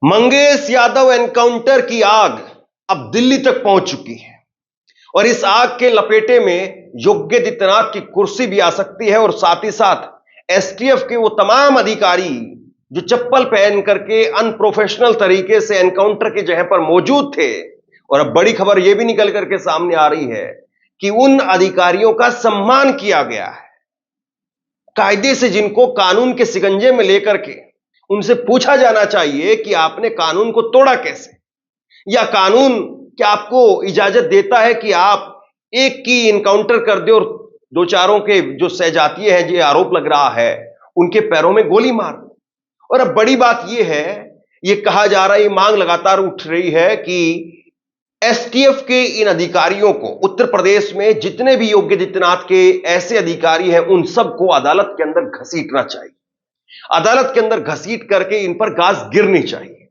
Mangesh Yadav encounter की आग अब दिल्ली तक पहुंच चुकी है और इस आग के लपेटे में योगी आदित्यनाथ की कुर्सी भी आ सकती है और साथ ही साथ एसटीएफ के वो तमाम अधिकारी जो चप्पल पहन करके अनप्रोफेशनल तरीके से एनकाउंटर की जगह पर मौजूद थे। और अब बड़ी खबर यह भी निकल करके सामने आ रही है कि उन अधिकारियों का सम्मान किया गया है। कायदे से जिनको कानून के शिकंजे में लेकर के उनसे पूछा जाना चाहिए कि आपने कानून को तोड़ा कैसे, या कानून क्या आपको इजाजत देता है कि आप एक की इनकाउंटर कर दे और दो चारों के जो सहजातीय हैं, जो आरोप लग रहा है, उनके पैरों में गोली मार दो। और अब बड़ी बात यह है, यह कहा जा रहा है, यह मांग लगातार उठ रही है कि एसटीएफ के इन अधिकारियों को उत्तर प्रदेश में जितने भी योगी आदित्यनाथ के ऐसे अधिकारी हैं उन सबको अदालत के अंदर घसीटना चाहिए। अदालत के अंदर घसीट करके इन पर गाज गिरनी चाहिए।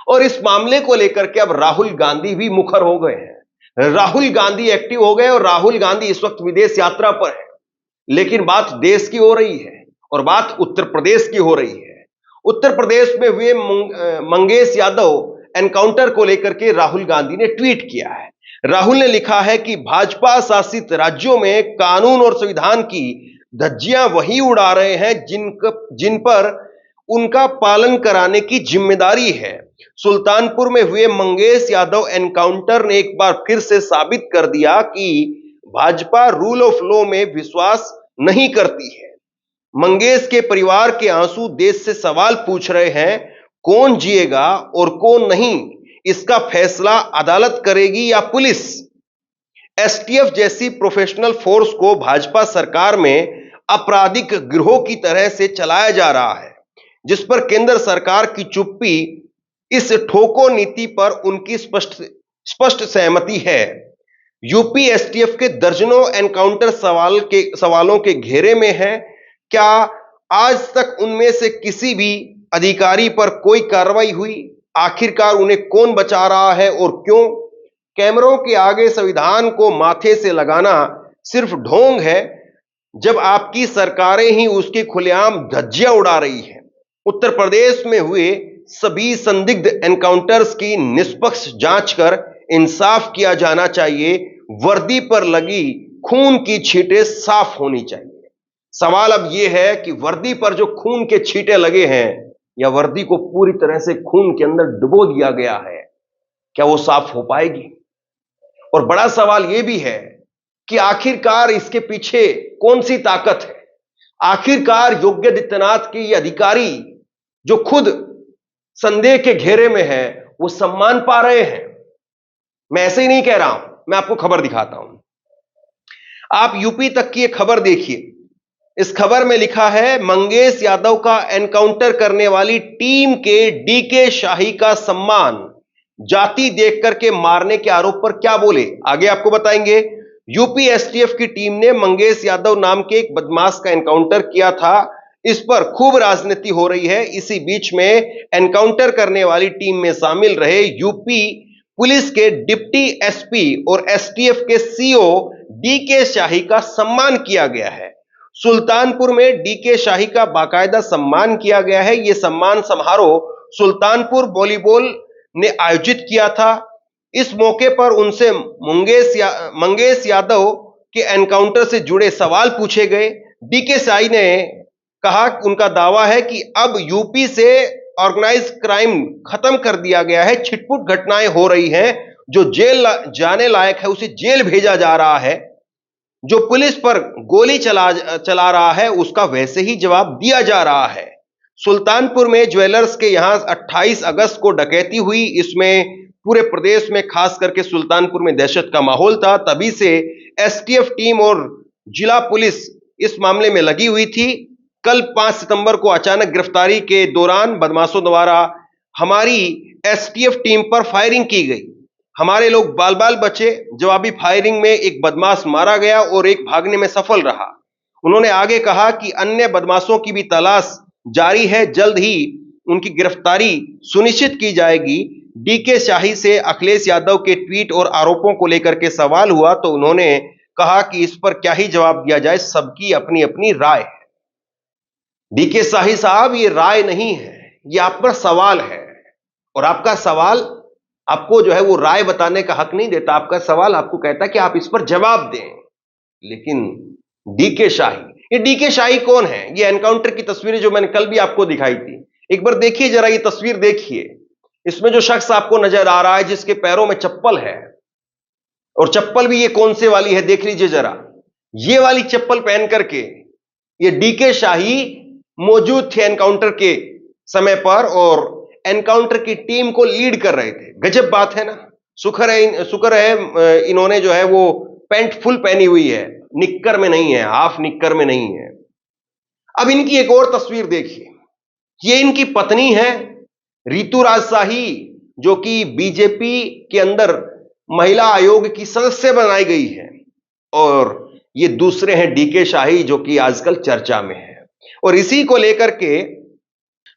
और इस मामले को लेकर के अब राहुल गांधी भी मुखर हो गए हैं। राहुल गांधी एक्टिव हो गए और राहुल गांधी इस वक्त विदेश यात्रा पर है। लेकिन बात देश की हो रही है और बात उत्तर प्रदेश की हो रही है। उत्तर प्रदेश में हुए मंगेश यादव एनकाउंटर को लेकर के राहुल गांधी ने ट्वीट किया है। राहुल ने लिखा है कि भाजपा शासित राज्यों में कानून और संविधान की धज्जियां वही उड़ा रहे हैं जिन पर उनका पालन कराने की जिम्मेदारी है। सुल्तानपुर में हुए मंगेश यादव एनकाउंटर ने एक बार फिर से साबित कर दिया कि भाजपा रूल ऑफ लॉ में विश्वास नहीं करती है। मंगेश के परिवार के आंसू देश से सवाल पूछ रहे हैं, कौन जिएगा और कौन नहीं, इसका फैसला अदालत करेगी या पुलिस। एसटीएफ जैसी प्रोफेशनल फोर्स को भाजपा सरकार में आपराधिक गिरोह की तरह से चलाया जा रहा है, जिस पर केंद्र सरकार की चुप्पी, इस ठोको नीति पर उनकी स्पष्ट सहमति है। यूपी एसटीएफ के दर्जनों एनकाउंटर सवालों के घेरे में है। क्या आज तक उनमें से किसी भी अधिकारी पर कोई कार्रवाई हुई? आखिरकार उन्हें कौन बचा रहा है और क्यों? कैमरों के आगे संविधान को माथे से लगाना सिर्फ ढोंग है, जब आपकी सरकारें ही उसकी खुलेआम धज्जियां उड़ा रही हैं। उत्तर प्रदेश में हुए सभी संदिग्ध एनकाउंटर्स की निष्पक्ष जांच कर इंसाफ किया जाना चाहिए। वर्दी पर लगी खून की छींटें साफ होनी चाहिए। सवाल अब यह है कि वर्दी पर जो खून के छींटे लगे हैं या वर्दी को पूरी तरह से खून के अंदर डुबो दिया गया है, क्या वो साफ हो पाएगी? और बड़ा सवाल यह भी है कि आखिरकार इसके पीछे कौन सी ताकत है? आखिरकार योगी आदित्यनाथ के ये अधिकारी जो खुद संदेह के घेरे में है, वो सम्मान पा रहे हैं। मैं ऐसे ही नहीं कह रहा हूं, मैं आपको खबर दिखाता हूं। आप यूपी तक की एक खबर देखिए। इस खबर में लिखा है, मंगेश यादव का एनकाउंटर करने वाली टीम के डीके शाही का सम्मान, जाति देख करके मारने के आरोप पर क्या बोले, आगे आपको बताएंगे। यूपी एसटीएफ की टीम ने मंगेश यादव नाम के एक बदमाश का एनकाउंटर किया था। इस पर खूब राजनीति हो रही है। इसी बीच में एनकाउंटर करने वाली टीम में शामिल रहे यूपी पुलिस के डिप्टी एसपी और एसटीएफ के सीओ डीके शाही का सम्मान किया गया है। सुल्तानपुर में डीके शाही का बाकायदा सम्मान किया गया है। यह सम्मान समारोह सुल्तानपुर वॉलीबॉल ने आयोजित किया था। इस मौके पर उनसे मंगेश यादव के एनकाउंटर से जुड़े सवाल पूछे गए। डीके शाही ने कहा, उनका दावा है कि अब यूपी से ऑर्गेनाइज क्राइम खत्म कर दिया गया है। छिटपुट घटनाएं हो रही हैं, जो जेल जाने लायक है उसे जेल भेजा जा रहा है। जो पुलिस पर गोली चला रहा है उसका वैसे ही जवाब दिया जा रहा है। सुल्तानपुर में ज्वेलर्स के यहां 28 अगस्त को डकैती हुई। इसमें पूरे प्रदेश में खास करके सुल्तानपुर में दहशत का माहौल था। तभी से एसटीएफ टीम और जिला पुलिस इस मामले में लगी हुई थी। कल 5 सितंबर को अचानक गिरफ्तारी के दौरान बदमाशों द्वारा हमारी एसटीएफ टीम पर फायरिंग की गई। हमारे लोग बाल बाल बचे। जवाबी फायरिंग में एक बदमाश मारा गया और एक भागने में सफल रहा। उन्होंने आगे कहा कि अन्य बदमाशों की भी तलाश जारी है, जल्द ही उनकी गिरफ्तारी सुनिश्चित की जाएगी। डीके शाही से अखिलेश यादव के ट्वीट और आरोपों को लेकर के सवाल हुआ तो उन्होंने कहा कि इस पर क्या ही जवाब दिया जाए, सबकी अपनी अपनी राय है। डीके शाही साहब, ये राय नहीं है, ये आप पर सवाल है और आपका सवाल आपको जो है वो राय बताने का हक नहीं देता, आपका सवाल आपको कहता है कि आप इस पर जवाब दें। लेकिन डीके शाही, ये डीके शाही कौन है? ये एनकाउंटर की तस्वीरें जो मैंने कल भी आपको दिखाई थी, एक बार देखिए जरा, ये तस्वीर देखिए। इसमें जो शख्स आपको नजर आ रहा है जिसके पैरों में चप्पल है, और चप्पल भी ये कौन से वाली है देख लीजिए जरा, ये वाली चप्पल पहन करके ये डीके शाही मौजूद थे एनकाउंटर के समय पर और एनकाउंटर की टीम को लीड कर रहे थे। गजब बात है ना। शुक्र है इन्होंने जो है वो पैंट फुल पहनी हुई है, निक्कर में नहीं है, हाफ निक्कर में नहीं है। अब इनकी एक और तस्वीर देखिए, ये इनकी पत्नी है ऋतुराज शाही, जो कि बीजेपी के अंदर महिला आयोग की सदस्य बनाई गई है, और ये दूसरे हैं डीके शाही जो कि आजकल चर्चा में है। और इसी को लेकर के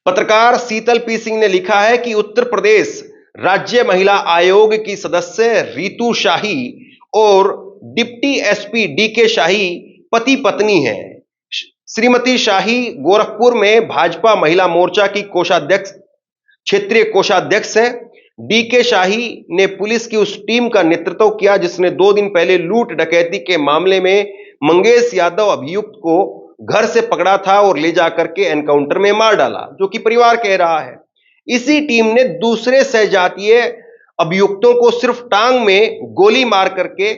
पत्रकार शीतल पी सिंह ने लिखा है कि उत्तर प्रदेश राज्य महिला आयोग की सदस्य ऋतु शाही और डिप्टी एसपी डीके शाही पति पत्नी हैं। श्रीमती शाही गोरखपुर में भाजपा महिला मोर्चा की कोषाध्यक्ष, क्षेत्रीय कोषाध्यक्ष है। डीके शाही ने पुलिस की उस टीम का नेतृत्व किया जिसने 2 दिन पहले लूट डकैती के मामले में मंगेश यादव अभियुक्त को घर से पकड़ा था और ले जाकर के एनकाउंटर में मार डाला, जो कि परिवार कह रहा है। इसी टीम ने दूसरे सहजातीय अभियुक्तों को सिर्फ टांग में गोली मार करके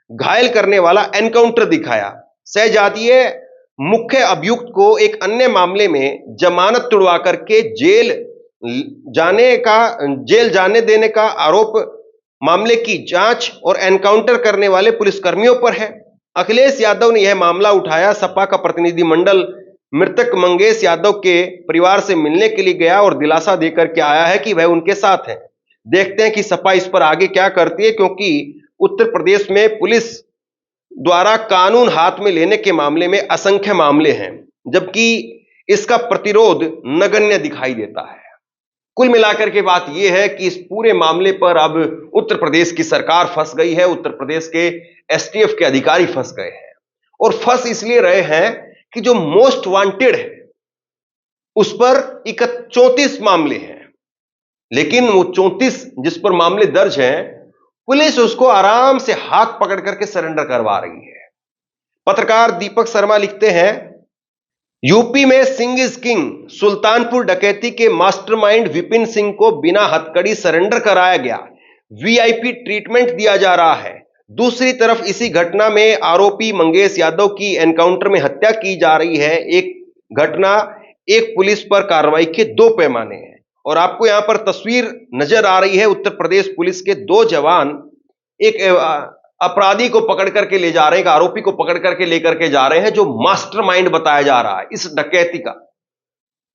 घायल करने वाला एनकाउंटर दिखाया। सहजातीय मुख्य अभियुक्त को एक अन्य मामले में जमानत तुड़वा करके जेल जाने देने का आरोप मामले की जांच और एनकाउंटर करने वाले पुलिसकर्मियों पर है। अखिलेश यादव ने यह मामला उठाया। सपा का प्रतिनिधिमंडल मृतक मंगेश यादव के परिवार से मिलने के लिए गया और दिलासा देकर के आया है कि वह उनके साथ है। देखते हैं कि सपा इस पर आगे क्या करती है, क्योंकि उत्तर प्रदेश में पुलिस द्वारा कानून हाथ में लेने के मामले में असंख्य मामले हैं, जबकि इसका प्रतिरोध नगण्य दिखाई देता है। कुल मिलाकर के बात यह है कि इस पूरे मामले पर अब उत्तर प्रदेश की सरकार फंस गई है, उत्तर प्रदेश के एसटीएफ के अधिकारी फंस गए हैं। और फंस इसलिए रहे हैं कि जो मोस्ट वांटेड है उस पर 34 मामले हैं, लेकिन वो 34 जिस पर मामले दर्ज हैं, पुलिस उसको आराम से हाथ पकड़ करके सरेंडर करवा रही है। पत्रकार दीपक शर्मा लिखते हैं, यूपी में सिंह इज किंग, सुल्तानपुर डकैती के मास्टरमाइंड विपिन सिंह को बिना हथकड़ी सरेंडर कराया गया, वीआईपी ट्रीटमेंट दिया जा रहा है। दूसरी तरफ इसी घटना में आरोपी मंगेश यादव की एनकाउंटर में हत्या की जा रही है। एक घटना, एक पुलिस पर कार्रवाई के 2 पैमाने हैं। और आपको यहां पर तस्वीर नजर आ रही है, उत्तर प्रदेश पुलिस के 2 जवान एक अपराधी को पकड़ करके ले जा रहे हैं, एक आरोपी को पकड़ करके लेकर के जा रहे हैं, जो मास्टरमाइंड बताया जा रहा है इस डकैती का।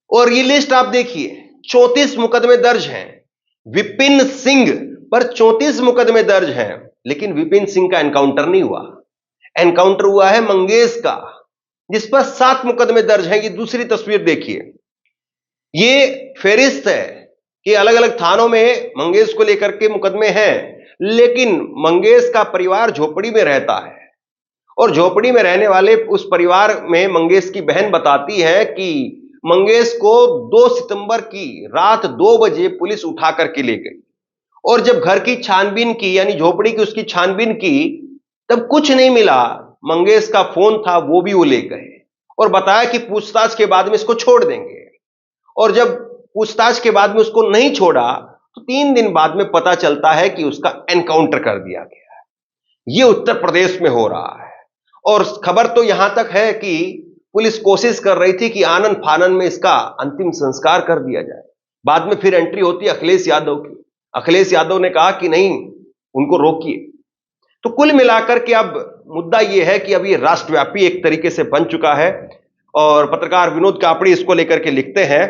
और ये लिस्ट आप देखिए, 34 मुकदमे दर्ज हैं। विपिन सिंह पर 34 मुकदमे दर्ज हैं, लेकिन विपिन सिंह का एनकाउंटर नहीं हुआ। एनकाउंटर हुआ है मंगेश का, जिस पर 7 मुकदमे दर्ज हैं। ये दूसरी तस्वीर देखिए, ये फेरिस्त है कि अलग अलग थानों में मंगेश को लेकर के मुकदमे हैं, लेकिन मंगेश का परिवार झोपड़ी में रहता है, और झोपड़ी में रहने वाले उस परिवार में मंगेश की बहन बताती है कि मंगेश को 2 सितंबर की रात 2 बजे पुलिस उठा करके ले गई, और जब घर की छानबीन की, यानी झोपड़ी की उसकी छानबीन की, तब कुछ नहीं मिला। मंगेश का फोन था, वो भी वो ले गए, और बताया कि पूछताछ के बाद में इसको छोड़ देंगे। और जब पूछताछ के बाद में उसको नहीं छोड़ा, तो 3 दिन बाद में पता चलता है कि उसका एनकाउंटर कर दिया गया है। यह उत्तर प्रदेश में हो रहा है। और खबर तो यहां तक है कि पुलिस कोशिश कर रही थी कि आनन फानन में इसका अंतिम संस्कार कर दिया जाए। बाद में फिर एंट्री होती है अखिलेश यादव की। अखिलेश यादव ने कहा कि नहीं, उनको रोकिए। तो कुल मिलाकर के अब मुद्दा यह है कि अब यह राष्ट्रव्यापी एक तरीके से बन चुका है। और पत्रकार विनोद कापड़ी इसको लेकर के लिखते हैं,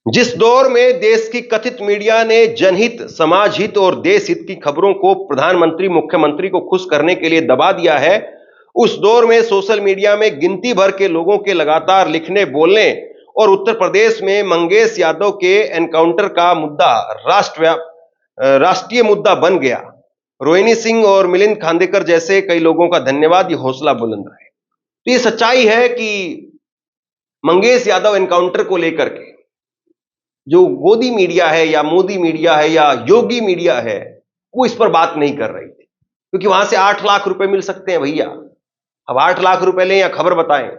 जिस दौर में देश की कथित मीडिया ने जनहित, समाज हित और देश हित की खबरों को प्रधानमंत्री, मुख्यमंत्री को खुश करने के लिए दबा दिया है, उस दौर में सोशल मीडिया में गिनती भर के लोगों के लगातार लिखने, बोलने और उत्तर प्रदेश में मंगेश यादव के एनकाउंटर का मुद्दा राष्ट्रीय मुद्दा बन गया। रोहिणी सिंह और मिलिंद खांडेकर जैसे कई लोगों का धन्यवाद, ये हौसला बुलंद रहे। तो ये सच्चाई है कि मंगेश यादव एनकाउंटर को लेकर के जो गोदी मीडिया है या मोदी मीडिया है या योगी मीडिया है, वो इस पर बात नहीं कर रही थी, क्योंकि वहां से 8 लाख रुपए मिल सकते हैं भैया। अब 8 लाख रुपए लें या खबर बताएं।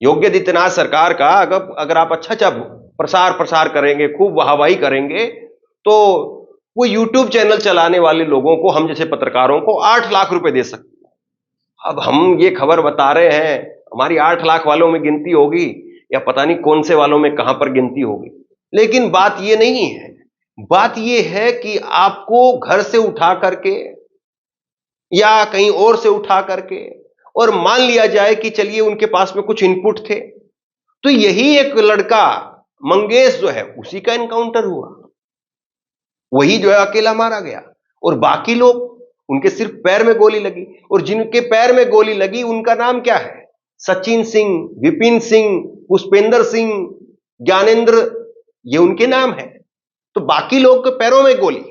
योगी आदित्यनाथ सरकार का अगर आप अच्छा प्रसार करेंगे, खूब वाहवाही करेंगे, तो वो यूट्यूब चैनल चलाने वाले लोगों को, हम जैसे पत्रकारों को 8 लाख रुपए दे सकते हैं। अब हम ये खबर बता रहे हैं, हमारी 8 लाख वालों में गिनती होगी या पता नहीं कौन से वालों में कहां पर गिनती होगी, लेकिन बात ये नहीं है। बात ये है कि आपको घर से उठा करके या कहीं और से उठा करके, और मान लिया जाए कि चलिए उनके पास में कुछ इनपुट थे, तो यही एक लड़का मंगेश जो है उसी का एनकाउंटर हुआ, वही जो है अकेला मारा गया, और बाकी लोग, उनके सिर्फ पैर में गोली लगी, और जिनके पैर में गोली लगी उनका नाम क्या है? सचिन सिंह, विपिन सिंह, पुष्पेंद्र सिंह, ज्ञानेंद्र, ये उनके नाम है। तो बाकी लोग के पैरों में गोली,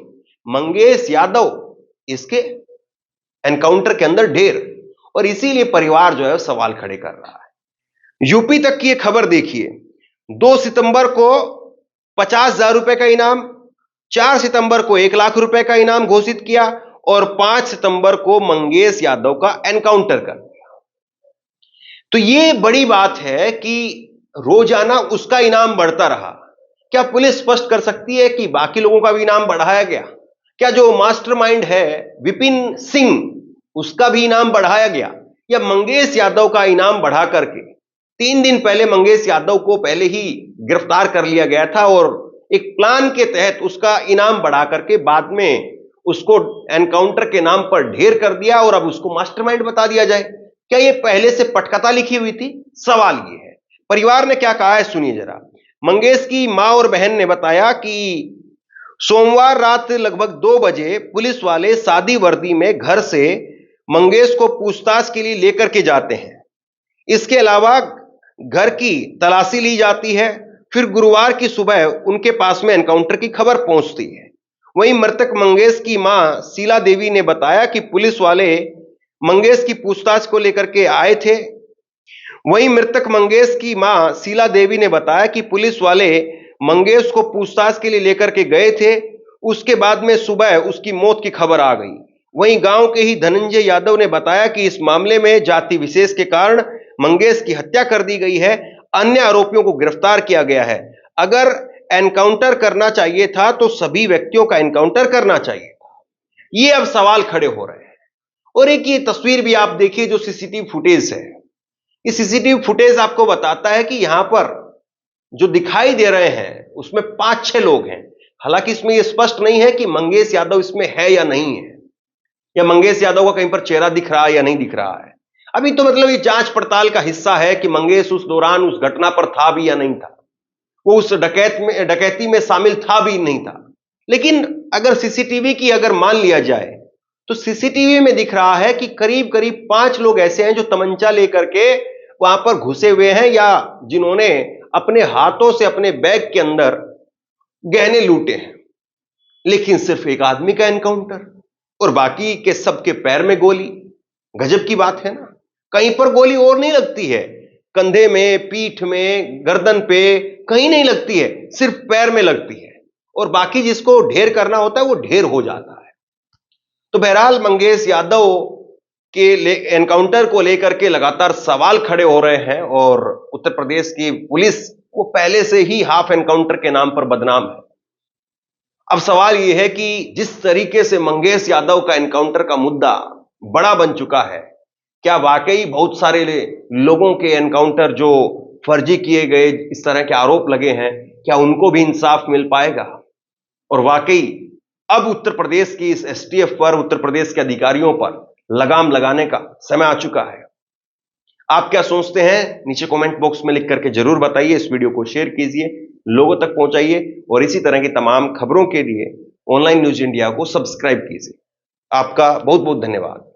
मंगेश यादव इसके एनकाउंटर के अंदर ढेर, और इसीलिए परिवार जो है सवाल खड़े कर रहा है। यूपी तक की एक खबर देखिए, 2 सितंबर को 50,000 रुपए का इनाम, 4 सितंबर को 1 लाख रुपए का इनाम घोषित किया, और 5 सितंबर को मंगेश यादव का एनकाउंटर कर दिया। तो ये बड़ी बात है कि रोजाना उसका इनाम बढ़ता रहा। क्या पुलिस स्पष्ट कर सकती है कि बाकी लोगों का भी इनाम बढ़ाया गया? क्या जो मास्टरमाइंड है विपिन सिंह, उसका भी इनाम बढ़ाया गया, या मंगेश यादव का इनाम बढ़ा करके 3 दिन पहले मंगेश यादव को पहले ही गिरफ्तार कर लिया गया था, और एक प्लान के तहत उसका इनाम बढ़ा करके बाद में उसको एनकाउंटर के नाम पर ढेर कर दिया, और अब उसको मास्टरमाइंड बता दिया जाए? क्या ये पहले से पटकथा लिखी हुई थी? सवाल ये है। परिवार ने क्या कहा है सुनिए जरा। मंगेश की मां और बहन ने बताया कि सोमवार रात लगभग 2 बजे पुलिस वाले सादी वर्दी में घर से मंगेश को पूछताछ के लिए लेकर के जाते हैं। इसके अलावा घर की तलाशी ली जाती है। फिर गुरुवार की सुबह उनके पास में एनकाउंटर की खबर पहुंचती है। वहीं मृतक मंगेश की मां शीला देवी ने बताया कि पुलिस वाले मंगेश की पूछताछ को लेकर के आए थे। वहीं मृतक मंगेश की मां शीला देवी ने बताया कि पुलिस वाले मंगेश को पूछताछ के लिए लेकर के गए थे। उसके बाद में सुबह उसकी मौत की खबर आ गई। वहीं गांव के ही धनंजय यादव ने बताया कि इस मामले में जाति विशेष के कारण मंगेश की हत्या कर दी गई है। अन्य आरोपियों को गिरफ्तार किया गया है। अगर एनकाउंटर करना चाहिए था तो सभी व्यक्तियों का एनकाउंटर करना चाहिए था। ये अब सवाल खड़े हो रहे हैं। और एक ये तस्वीर भी आप देखिए जो सीसीटीवी फुटेज है। ये सीसीटीवी फुटेज आपको बताता है कि यहां पर जो दिखाई दे रहे हैं उसमें 5-6 लोग हैं। हालांकि इसमें यह स्पष्ट नहीं है कि मंगेश यादव इसमें है या नहीं है, या मंगेश यादव का कहीं पर चेहरा दिख रहा है या नहीं दिख रहा है। अभी तो मतलब ये जांच पड़ताल का हिस्सा है कि मंगेश उस दौरान उस घटना पर था भी या नहीं था, वो उस डकैती में शामिल था भी नहीं था। लेकिन अगर सीसीटीवी की अगर मान लिया जाए तो सीसीटीवी में दिख रहा है कि करीब करीब 5 लोग ऐसे हैं जो तमंचा लेकर के वहां पर घुसे हुए हैं, या जिन्होंने अपने हाथों से अपने बैग के अंदर गहने लूटे हैं। लेकिन सिर्फ एक आदमी का एनकाउंटर और बाकी के सबके पैर में गोली। गजब की बात है ना। कहीं पर गोली और नहीं लगती है, कंधे में, पीठ में, गर्दन पे कहीं नहीं लगती है, सिर्फ पैर में लगती है, और बाकी जिसको ढेर करना होता है वो ढेर हो जाता है। तो बहरहाल मंगेश यादव के एनकाउंटर को लेकर के लगातार सवाल खड़े हो रहे हैं, और उत्तर प्रदेश की पुलिस वो पहले से ही हाफ एनकाउंटर के नाम पर बदनाम है। अब सवाल यह है कि जिस तरीके से मंगेश यादव का एनकाउंटर का मुद्दा बड़ा बन चुका है, क्या वाकई बहुत सारे लोगों के एनकाउंटर जो फर्जी किए गए, इस तरह के आरोप लगे हैं, क्या उनको भी इंसाफ मिल पाएगा? और वाकई अब उत्तर प्रदेश की इस एसटीएफ पर, उत्तर प्रदेश के अधिकारियों पर लगाम लगाने का समय आ चुका है। आप क्या सोचते हैं? नीचे कमेंट बॉक्स में लिख करके जरूर बताइए। इस वीडियो को शेयर कीजिए, लोगों तक पहुंचाइए, और इसी तरह की तमाम खबरों के लिए ऑनलाइन न्यूज इंडिया को सब्सक्राइब कीजिए। आपका बहुत बहुत धन्यवाद।